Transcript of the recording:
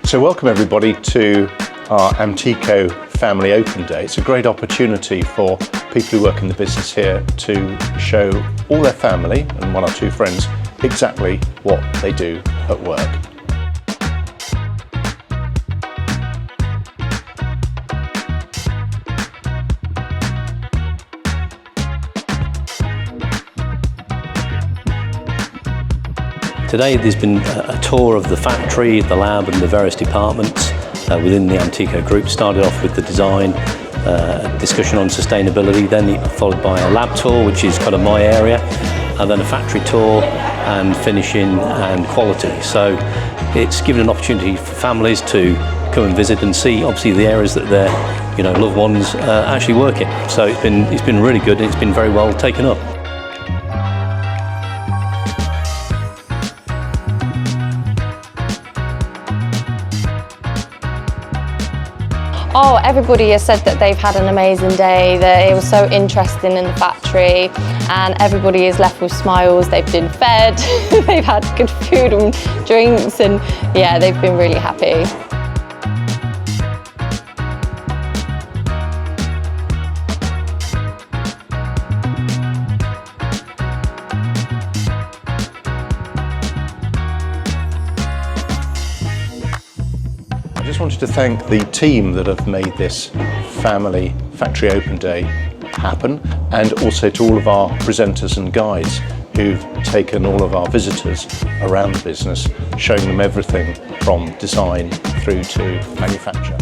So welcome everybody to our Amtico Family Open Day. It's a great opportunity for people who work in the business here to show all their family and one or two friends exactly what they do at work. Today there's been a tour of the factory, the lab and the various departments within the Amtico group. Started off with the design, discussion on sustainability, then followed by a lab tour, which is kind of my area, and then a factory tour and finishing and quality. So it's given an opportunity for families to come and visit and see obviously the areas that their loved ones actually work in. So it's been really good and it's been very well taken up. Oh, everybody has said that they've had an amazing day, that it was so interesting in the factory, and everybody is left with smiles. They've been fed, they've had good food and drinks, and yeah, they've been really happy. I just wanted to thank the team that have made this Family Factory Open Day happen, and also to all of our presenters and guides who've taken all of our visitors around the business, showing them everything from design through to manufacture.